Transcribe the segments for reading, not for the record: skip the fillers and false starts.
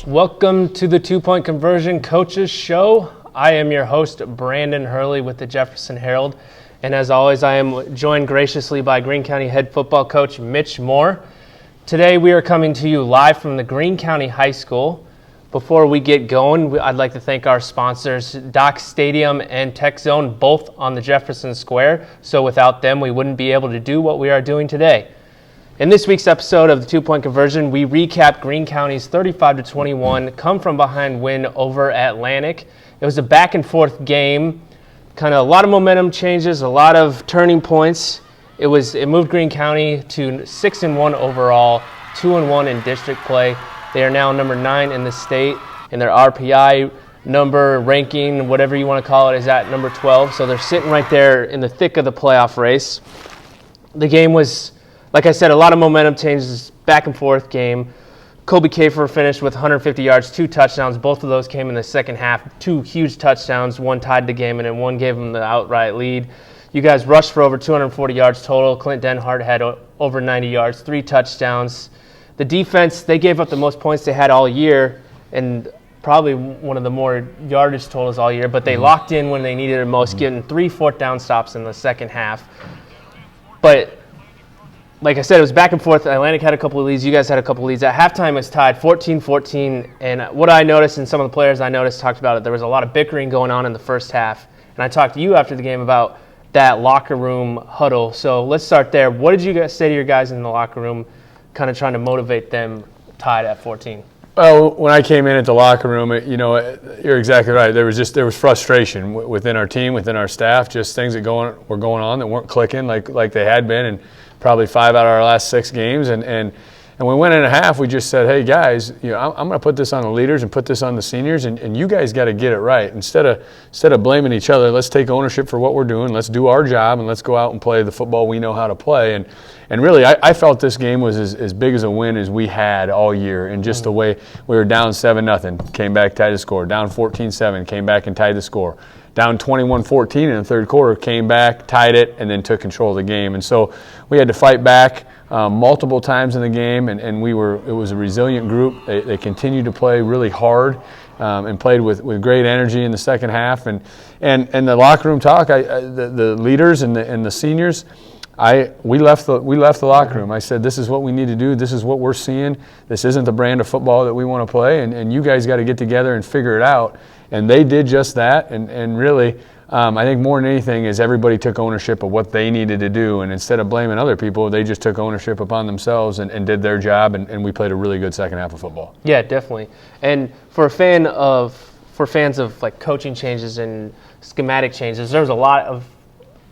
Welcome to the 2-Point Conversion Coaches Show. I am your host, Brandon Hurley with the Jefferson Herald. And as always, I am joined graciously by Greene County head football coach Mitch Moore. Today we are coming to you live from the Greene County High School. Before we get going, I'd like to thank our sponsors, Doc Stadium and Tech Zone, both on the Jefferson Square. So without them, we wouldn't be able to do what we are doing today. In this week's episode of the 2-Point Conversion, we recap Greene County's 35-21 come-from-behind win over Atlantic. It was a back-and-forth game, kind of a lot of momentum changes, a lot of turning points. It moved Greene County to 6-1 overall, 2-1 in district play. They are now number 9 in the state, and their RPI number, ranking, whatever you want to call it, is at number 12. So they're sitting right there in the thick of the playoff race. The game was, like I said, a lot of momentum changes, back and forth game. Kobe Kafer finished with 150 yards, 2 touchdowns. Both of those came in the second half. 2 huge touchdowns. One tied the game, and then one gave them the outright lead. You guys rushed for over 240 yards total. Clint Denhart had over 90 yards, 3 touchdowns. The defense, they gave up the most points they had all year, and probably one of the more yardage totals all year, but they locked in when they needed it most, getting 3 fourth-down stops in the second half. But like I said, it was back and forth. Atlantic had a couple of leads. You guys had a couple of leads. At halftime, it was tied 14-14. And what I noticed, and some of the players I noticed talked about it, there was a lot of bickering going on in the first half. And I talked to you after the game about that locker room huddle. So let's start there. What did you guys say to your guys in the locker room, kind of trying to motivate them tied at 14? Well, when I came in at the locker room, you're exactly right. There was frustration within our team, within our staff, just things that were going on that weren't clicking like they had been, and probably 5 out of our last 6 games. And we went in a half, we just said, hey, guys, I'm going to put this on the leaders and put this on the seniors, and you guys got to get it right. Instead of blaming each other, let's take ownership for what we're doing. Let's do our job, and let's go out and play the football we know how to play. And really, I felt this game was as big as a win as we had all year, and just the way we were down 7-0, came back, tied the score. Down 14-7, came back and tied the score. Down 21-14 in the third quarter, came back, tied it, and then took control of the game. And so we had to fight back multiple times in the game, and it was a resilient group. They continued to play really hard and played with great energy in the second half. And the locker room talk, the leaders and the seniors, we left the locker room. I said, this is what we need to do. This is what we're seeing. This isn't the brand of football that we want to play, and you guys got to get together and figure it out. And they did just that, and really, I think more than anything is everybody took ownership of what they needed to do, and instead of blaming other people, they just took ownership upon themselves and did their job, and we played a really good second half of football. Yeah, definitely. And for fans of like coaching changes and schematic changes, there was a lot of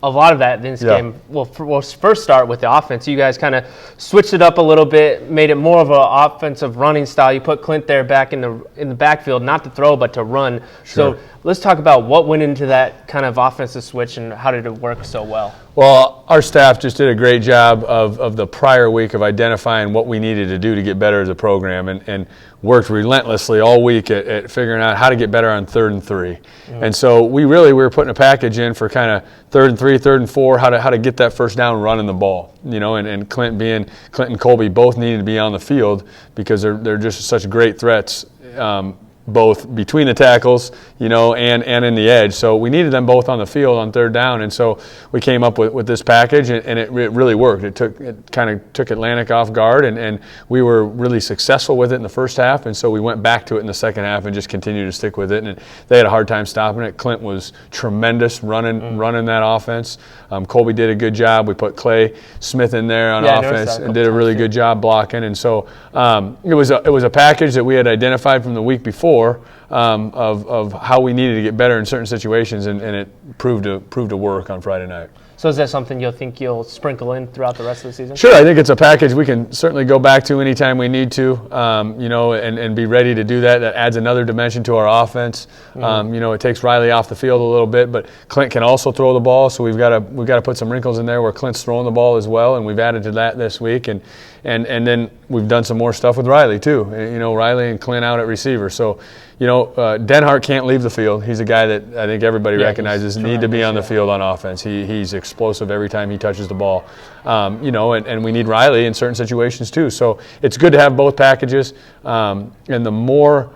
that in this game. We'll first start with the offense. You guys kind of switched it up a little bit, made it more of an offensive running style. You put Clint there back in the backfield, not to throw but to run. Sure. So let's talk about what went into that kind of offensive switch and how did it work so well? Well, our staff just did a great job of the prior week of identifying what we needed to do to get better as a program, and worked relentlessly all week at figuring out how to get better on 3rd and 3. Mm-hmm. And so we were putting a package in for kind of 3rd and 3, 3rd and 4, how to get that first down running the ball. And Clint and Colby both needed to be on the field because they're just such great threats. Both between the tackles, and in the edge. So we needed them both on the field on 3rd down, and so we came up with this package, and it really worked. It kind of took Atlantic off guard, and we were really successful with it in the first half, and so we went back to it in the second half and just continued to stick with it, and they had a hard time stopping it. Clint was tremendous running that offense. Colby did a good job. We put Clay Smith in there on offense and did a really good job blocking, and so it was a package that we had identified from the week before. Of how we needed to get better in certain situations, and it proved to work on Friday night. So is that something you'll sprinkle in throughout the rest of the season? Sure, I think it's a package we can certainly go back to anytime we need to, and be ready to do that. That adds another dimension to our offense. It takes Riley off the field a little bit, but Clint can also throw the ball, so we've got to put some wrinkles in there where Clint's throwing the ball as well, and we've added to that this week, and then we've done some more stuff with Riley too. Riley and Clint out at receiver. So, Denhart can't leave the field. He's a guy that I think everybody recognizes need to be on the field on offense. He's explosive every time he touches the ball. And we need Riley in certain situations too. So it's good to have both packages. And the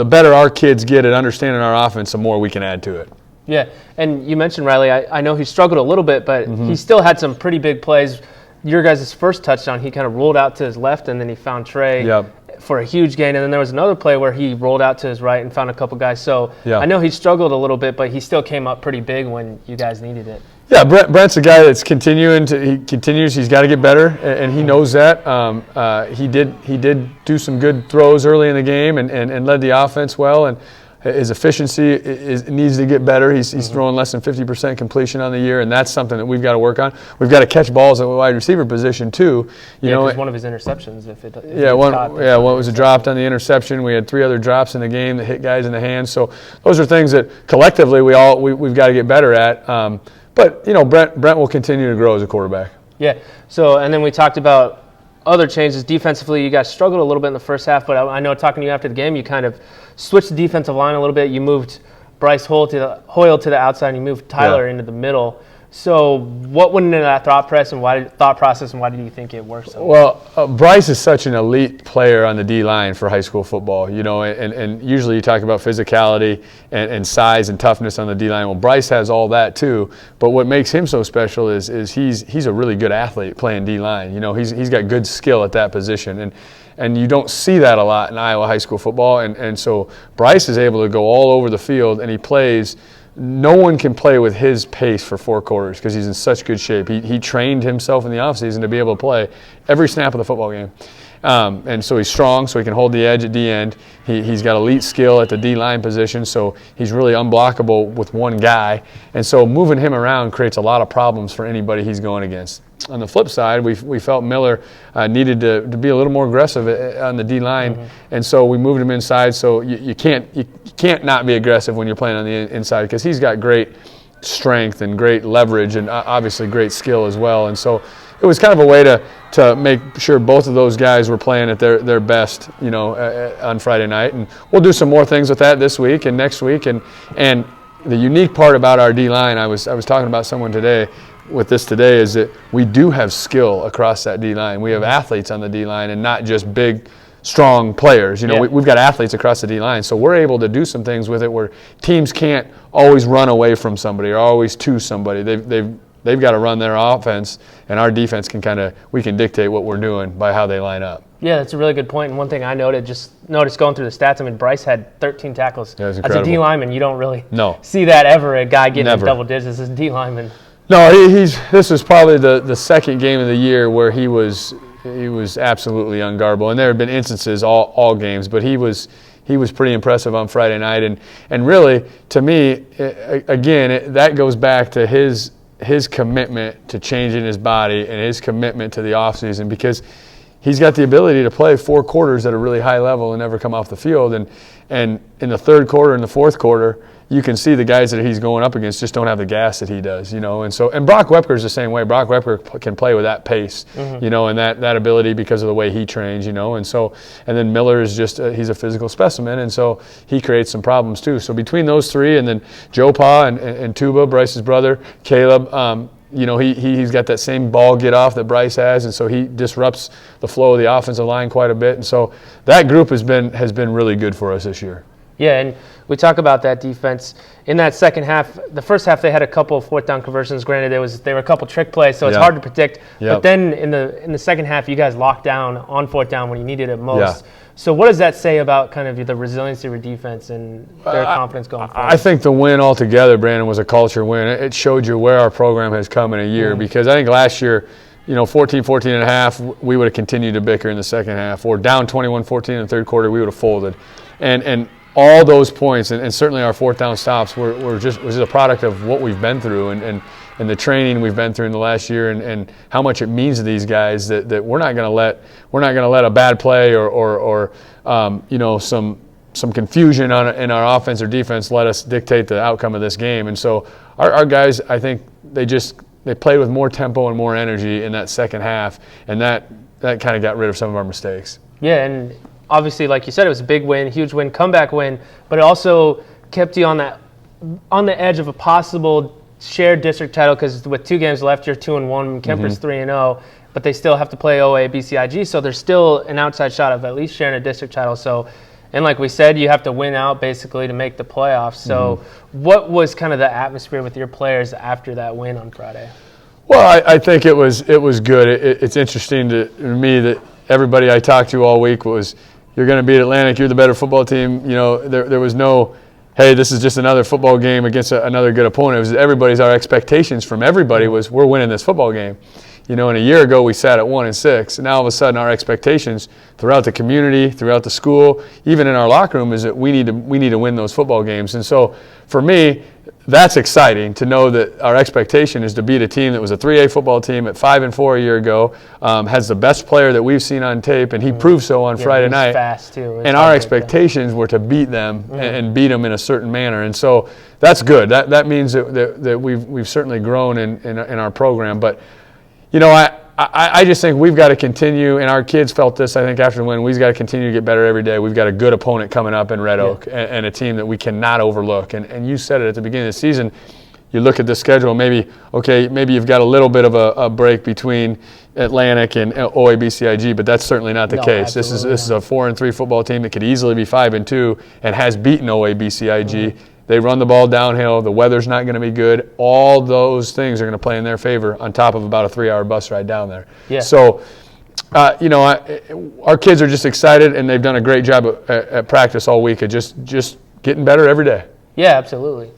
better our kids get at understanding our offense, the more we can add to it. Yeah, and you mentioned Riley. I know he struggled a little bit, but he still had some pretty big plays. Your guys' first touchdown, he kind of rolled out to his left, and then he found Trey for a huge gain. And then there was another play where he rolled out to his right and found a couple guys. So I know he struggled a little bit, but he still came up pretty big when you guys needed it. Yeah, Brent's a guy that's continues. He's got to get better, and he knows that. He did do some good throws early in the game and led the offense well, and his efficiency needs to get better. He's throwing less than 50% completion on the year, and that's something that we've got to work on. We've got to catch balls at the wide receiver position too. One of his interceptions, one was dropped on the interception. We had 3 other drops in the game that hit guys in the hands. So those are things that collectively we've got to get better at. But Brent will continue to grow as a quarterback. Yeah. So and then we talked about other changes defensively. You guys struggled a little bit in the first half, but I know talking to you after the game, you kind of switched the defensive line a little bit. You moved Bryce Hoyle to the outside, and you moved Tyler into the middle. So what went into that thought process, and why did you think it worked so well? Well, Bryce is such an elite player on the D-line for high school football, and usually you talk about physicality and size and toughness on the D-line. Well, Bryce has all that too, but what makes him so special is he's a really good athlete playing D-line. He's got good skill at that position, and you don't see that a lot in Iowa high school football, and so Bryce is able to go all over the field, and he plays. No one can play with his pace for 4 quarters because he's in such good shape. He trained himself in the offseason to be able to play every snap of the football game. And so he's strong, so he can hold the edge at D end. He's got elite skill at the D-line position, so he's really unblockable with one guy. And so moving him around creates a lot of problems for anybody he's going against. On the flip side, we felt Miller needed to be a little more aggressive on the D-line, and so we moved him inside. So you can't not be aggressive when you're playing on the inside because he's got great strength and great leverage and obviously great skill as well. And so it was kind of a way to make sure both of those guys were playing at their best, on Friday night. And we'll do some more things with that this week and next week. And the unique part about our D-line, I was talking about someone today is that we do have skill across that D-line. We have athletes on the D-line and not just big, strong players. We've got athletes across the D-line, so we're able to do some things with it where teams can't always run away from somebody or always to somebody. They've got to run their offense, and our defense we can dictate what we're doing by how they line up. Yeah, that's a really good point. And one thing I noticed going through the stats, Bryce had 13 tackles. Yeah, as a D lineman, you don't really No. see that ever, a guy getting double digits as a D lineman. No, this was probably the second game of the year where he was absolutely unguardable. And there have been instances all games, but he was pretty impressive on Friday night. And really, to me, again, that goes back to his commitment to changing his body and his commitment to the offseason, because he's got the ability to play 4 quarters at a really high level and never come off the field. And in the third quarter and the fourth quarter, you can see the guys that he's going up against just don't have the gas that he does, And Brock Wepker is the same way. Brock Wepker can play with that pace, and that ability because of the way he trains, And then Miller is he's a physical specimen, and so he creates some problems too. So between those 3, and then Joe Pa and Tuba, Bryce's brother, Caleb, he's got that same ball get off that Bryce has, and so he disrupts the flow of the offensive line quite a bit. And so that group has been really good for us this year. Yeah, and we talk about that defense. In that second half, the first half they had a couple of 4th down conversions. Granted, there were a couple trick plays, so it's hard to predict. Yep. But then in the second half, you guys locked down on 4th down when you needed it most. Yeah. So what does that say about kind of the resiliency of your defense and their confidence going forward? I think the win altogether, Brandon, was a culture win. It showed you where our program has come in a year, because I think last year, 14 and a half, we would have continued to bicker in the second half, or down 21-14 in the third quarter, we would have folded. And all those points, and certainly our 4th down stops was just a product of what we've been through, and the training we've been through in the last year, and how much it means to these guys that we're not going to let a bad play or some confusion in our offense or defense let us dictate the outcome of this game. And so our guys, I think they played with more tempo and more energy in that second half, and that kind of got rid of some of our mistakes. Yeah, and obviously, like you said, it was a big win, huge win, comeback win, but it also kept you on the edge of a possible shared district title, because with 2 games left, you're 2-1, Kemper's 3-0, but they still have to play OA BCIG, so there's still an outside shot of at least sharing a district title. So, and like we said, you have to win out basically to make the playoffs. So what was kind of the atmosphere with your players after that win on Friday? Well, I think it was good. It's interesting to me that everybody I talked to all week was, you're going to beat Atlantic, you're the better football team. There was no, hey, this is just another football game against another good opponent. It was our expectations from everybody was, we're winning this football game. And a year ago we sat at 1-6, and now all of a sudden our expectations throughout the community, throughout the school, even in our locker room, is that we need to win those football games. And so for me, that's exciting to know that our expectation is to beat a team that was a 3A football team at 5-4 a year ago, has the best player that we've seen on tape, and he proved so on Friday night. Fast too. And our expectations were to beat them and beat them in a certain manner, and so that's good. That means that we've certainly grown in our program, but. I just think we've got to continue, and our kids felt this, I think, after the win. We've got to continue to get better every day. We've got a good opponent coming up in Red Oak and a team that we cannot overlook. And you said it at the beginning of the season. You look at the schedule, maybe you've got a little bit of a break between Atlantic and OABCIG, but that's certainly not the case. This is a 4-3 football team that could easily be 5-2 and has beaten OABCIG. They run the ball downhill. The weather's not going to be good. All those things are going to play in their favor on top of about a 3-hour bus ride down there. Yeah. So, our kids are just excited, and they've done a great job at practice all week of just getting better every day. Yeah, absolutely.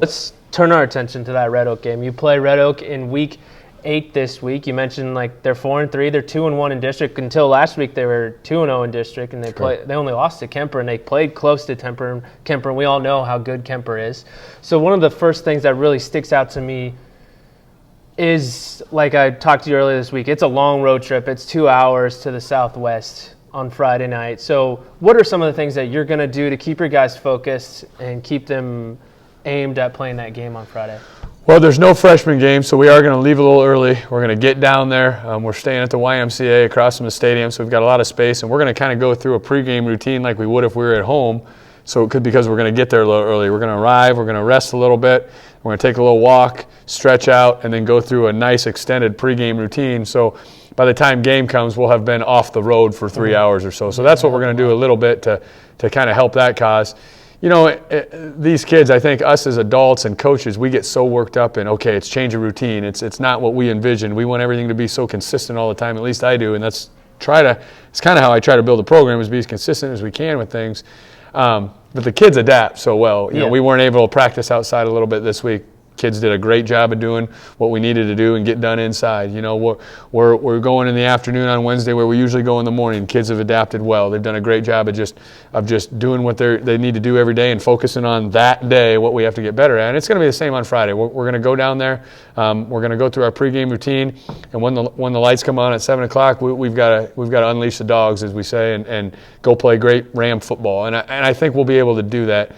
Let's turn our attention to that Red Oak game. You play Red Oak in Week 8 this week. You mentioned they're 4-3. They're 2-1 in district. Until last week, they were 2-0 in district, and they only lost to Kemper, and they played close to Kemper. And we all know how good Kemper is. So one of the first things that really sticks out to me is, like I talked to you earlier this week, it's a long road trip. It's 2 hours to the southwest on Friday night. So what are some of the things that you're going to do to keep your guys focused and keep them aimed at playing that game on Friday? Well, there's no freshman game, so we are going to leave a little early. We're going to get down there. We're staying at the YMCA across from the stadium, so we've got a lot of space, and we're going to kind of go through a pregame routine like we would if we were at home. So it could, because we're going to get there a little early. We're going to arrive, we're going to rest a little bit, we're going to take a little walk, stretch out, and then go through a nice extended pregame routine. So by the time game comes, we'll have been off the road for 3 hours or so. So that's what we're going to do a little bit to kind of help that cause. These kids, I think us as adults and coaches, we get so worked up in, okay, it's change of routine. It's not what we envisioned. We want everything to be so consistent all the time. At least I do, and it's kind of how I try to build a program, is be as consistent as we can with things. But the kids adapt so well. You know, we weren't able to practice outside a little bit this week. Kids did a great job of doing what we needed to do and get done inside. You know, we're going in the afternoon on Wednesday where we usually go in the morning. Kids have adapted well. They've done a great job of just doing what they need to do every day and focusing on that day what we have to get better at. And it's going to be the same on Friday. We're going to go down there. We're going to go through our pregame routine, and when the lights come on at 7 o'clock, we've got to unleash the dogs, as we say, and go play great Ram football. And I think we'll be able to do that.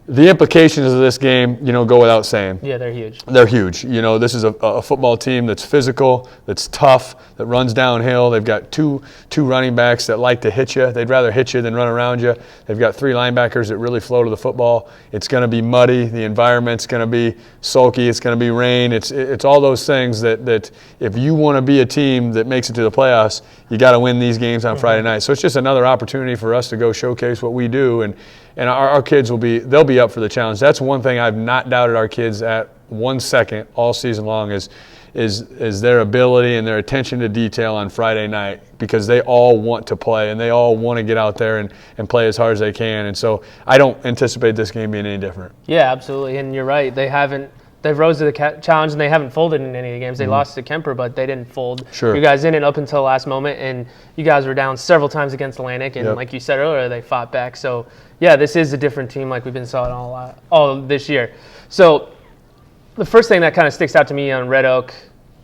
The implications of this game, go without saying. Yeah, they're huge. They're huge. This is a football team that's physical, that's tough, that runs downhill. They've got two running backs that like to hit you. They'd rather hit you than run around you. They've got 3 linebackers that really flow to the football. It's going to be muddy. The environment's going to be sulky. It's going to be rain. It's all those things that if you want to be a team that makes it to the playoffs, you got to win these games on Friday night. So it's just another opportunity for us to go showcase what we do, and our kids they'll be up for the challenge. That's one thing I've not doubted our kids at 1 second all season long is their ability and their attention to detail on Friday night, because they all want to play and they all want to get out there and play as hard as they can. And so I don't anticipate this game being any different. Yeah, absolutely. And you're right. They've rose to the challenge, and they haven't folded in any of the games. They lost to Kemper, but they didn't fold. Sure. You guys in it up until the last moment, and you guys were down several times against Atlantic, and like you said earlier, they fought back. So, yeah, this is a different team like we've been seeing all this year. So the first thing that kind of sticks out to me on Red Oak,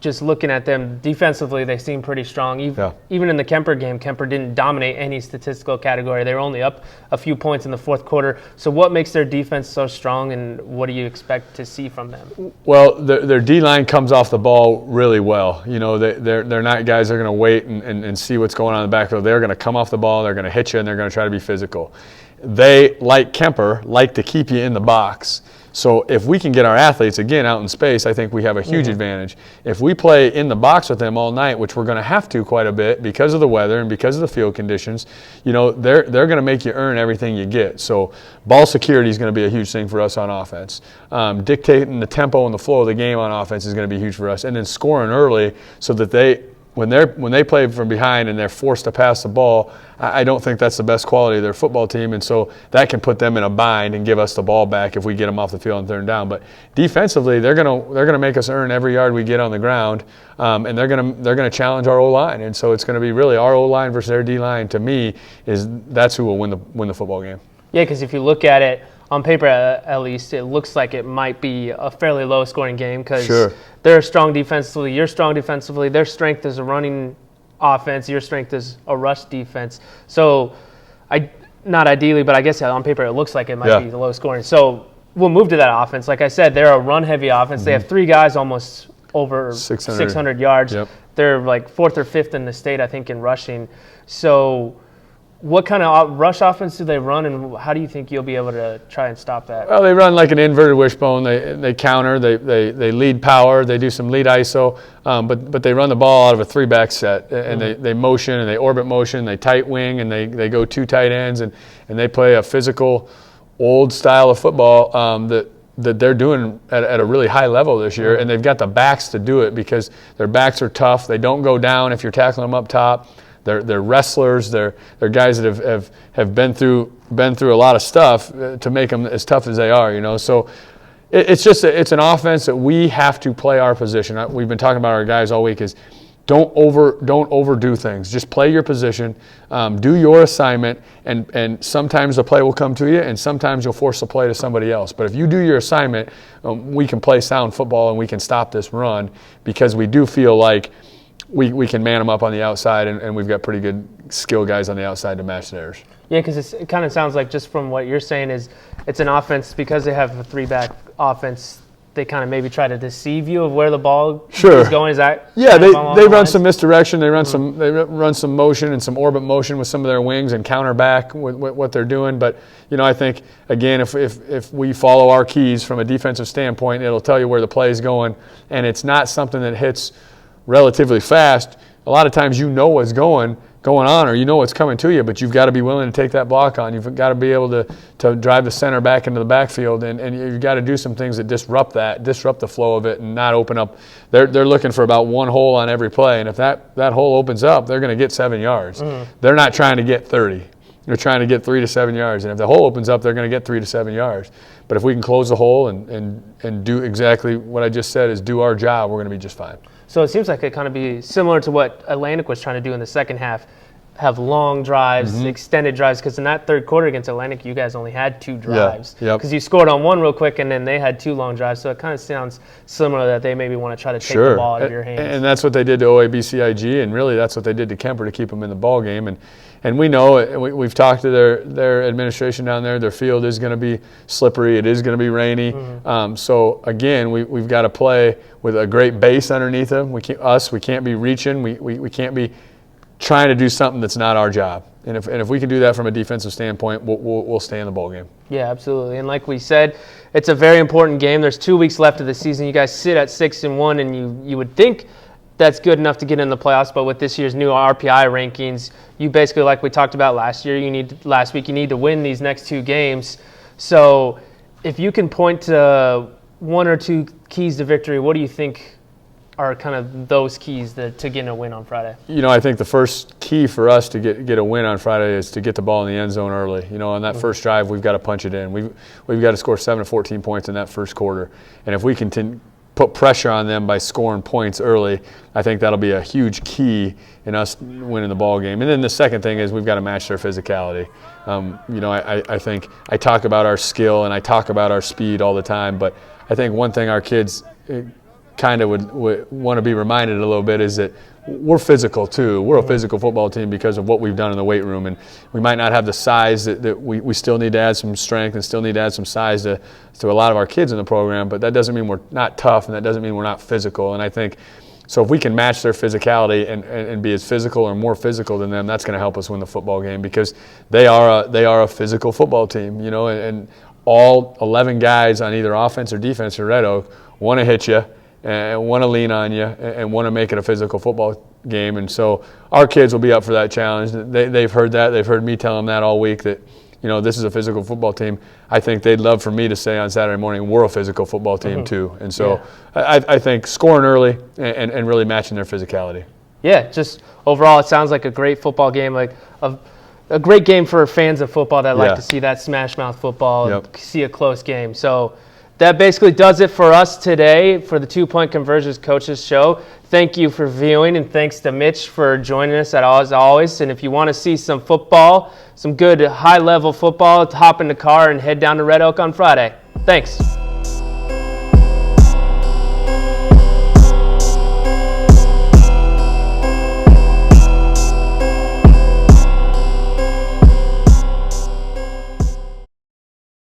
just looking at them defensively, they seem pretty strong. Even in the Kemper game, Kemper didn't dominate any statistical category. They were only up a few points in the fourth quarter. So what makes their defense so strong, and what do you expect to see from them? Well, their D-line comes off the ball really well. You know, they're not guys that are going to wait and see what's going on in the backfield. They're going to come off the ball, they're going to hit you, and they're going to try to be physical. They, like Kemper, like to keep you in the box. So if we can get our athletes, again, out in space, I think we have a huge advantage. If we play in the box with them all night, which we're going to have to quite a bit because of the weather and because of the field conditions, you know, they're going to make you earn everything you get. So ball security is going to be a huge thing for us on offense. Dictating the tempo and the flow of the game on offense is going to be huge for us. And then scoring early so that when they play from behind and they're forced to pass the ball, I don't think that's the best quality of their football team, and so that can put them in a bind and give us the ball back if we get them off the field and third down. But defensively, they're gonna make us earn every yard we get on the ground, and they're gonna challenge our O-line, and so it's gonna be really our O-line versus their D-line. To me, that's who will win the football game. Yeah, because if you look at it on paper, at least, it looks like it might be a fairly low-scoring game because they're strong defensively, you're strong defensively. Their strength is a running offense, your strength is a rush defense. So, not ideally, but I guess on paper it looks like it might be low-scoring. So we'll move to that offense. Like I said, they're a run-heavy offense. They have three guys almost over 600 yards. They're like fourth or fifth in the state, I think, in rushing. So what kind of rush offense do they run, and how do you think you'll be able to try and stop that? Well, they run like an inverted wishbone. They counter. They lead power. They do some lead ISO, but they run the ball out of a three-back set, and they motion and they orbit motion. They tight wing and they go two tight ends, and they play a physical, old style of football that they're doing at a really high level this year, and they've got the backs to do it because their backs are tough. They don't go down if you're tackling them up top. They're wrestlers. They're guys that have been through a lot of stuff to make them as tough as they are. You know, so it's an offense that we have to play our position. We've been talking about our guys all week is don't overdo things. Just play your position, do your assignment, and sometimes the play will come to you, and sometimes you'll force the play to somebody else. But if you do your assignment, we can play sound football and we can stop this run because we do feel like we can man them up on the outside, and we've got pretty good skill guys on the outside to match theirs. Yeah, because it kind of sounds like, just from what you're saying, is it's an offense because they have a three-back offense. They kind of maybe try to deceive you of where the ball is going. Is that they run some misdirection. They run some motion and some orbit motion with some of their wings and counter back with what they're doing. But you know, I think again, if we follow our keys from a defensive standpoint, it'll tell you where the play is going, and it's not something that hits relatively fast. A lot of times you know what's going on, or you know what's coming to you, but you've got to be willing to take that block on. You've got to be able to drive the center back into the backfield, and you've got to do some things that disrupt the flow of it and not open up. They're looking for about one hole on every play, and if that hole opens up, they're going to get 7 yards. They're not trying to get 30. They're trying to get 3 to 7 yards, and if the hole opens up, they're going to get 3 to 7 yards. But if we can close the hole and do exactly what I just said, is do our job, we're going to be just fine. So it seems like it kind of be similar to what Atlantic was trying to do in the second half, have long drives, extended drives, because in that third quarter against Atlantic, you guys only had 2 drives. Because you scored on one real quick, and then they had 2 long drives. So it kind of sounds similar that they maybe want to try to take the ball out of your hands. And that's what they did to OABCIG, and really that's what they did to Kemper to keep them in the ball game. And we know, we've talked to their administration down there, their field is going to be slippery, it is going to be rainy. So again, we've got to play with a great base underneath them. We can't be reaching, we can't be trying to do something that's not our job. And if we can do that from a defensive standpoint, we'll stay in the ball game. Yeah, absolutely. And like we said, it's a very important game. There's 2 weeks left of the season. You guys sit at 6-1, and you would think that's good enough to get in the playoffs. But with this year's new RPI rankings, you basically, like we talked about last week, you need to win these next 2 games. So if you can point to 1 or 2 keys to victory, what do you think are kind of those keys to getting a win on Friday? You know, I think the first key for us to get a win on Friday is to get the ball in the end zone early. You know, on that first drive, we've got to punch it in. We've got to score 7 to 14 points in that first quarter. And if we can put pressure on them by scoring points early, I think that'll be a huge key in us winning the ball game. And then the second thing is we've got to match their physicality. You know, I think I talk about our skill and I talk about our speed all the time, but I I think one thing our kids kind of would want to be reminded a little bit is that we're physical too. We're a physical football team because of what we've done in the weight room, and we might not have the size that we still need to add some strength and still need to add some size to a lot of our kids in the program, but that doesn't mean we're not tough, and that doesn't mean we're not physical. And I think so if we can match their physicality and be as physical or more physical than them, that's going to help us win the football game, because they are a physical football team, you know, and all 11 guys on either offense or defense in Red Oak want to hit you and want to lean on you and want to make it a physical football game. And so our kids will be up for that challenge. They've heard that. They've heard me tell them that all week, that, you know, this is a physical football team. I think they'd love for me to say on Saturday morning, we're a physical football team too. And so I think scoring early and really matching their physicality. Yeah, just overall it sounds like a great football game, like a great game for fans of football that like to see that smash mouth football and see a close game. So that basically does it for us today for the 2 Point Conversions Coaches Show. Thank you for viewing, and thanks to Mitch for joining us as always. And if you want to see some football, some good high-level football, hop in the car and head down to Red Oak on Friday. Thanks.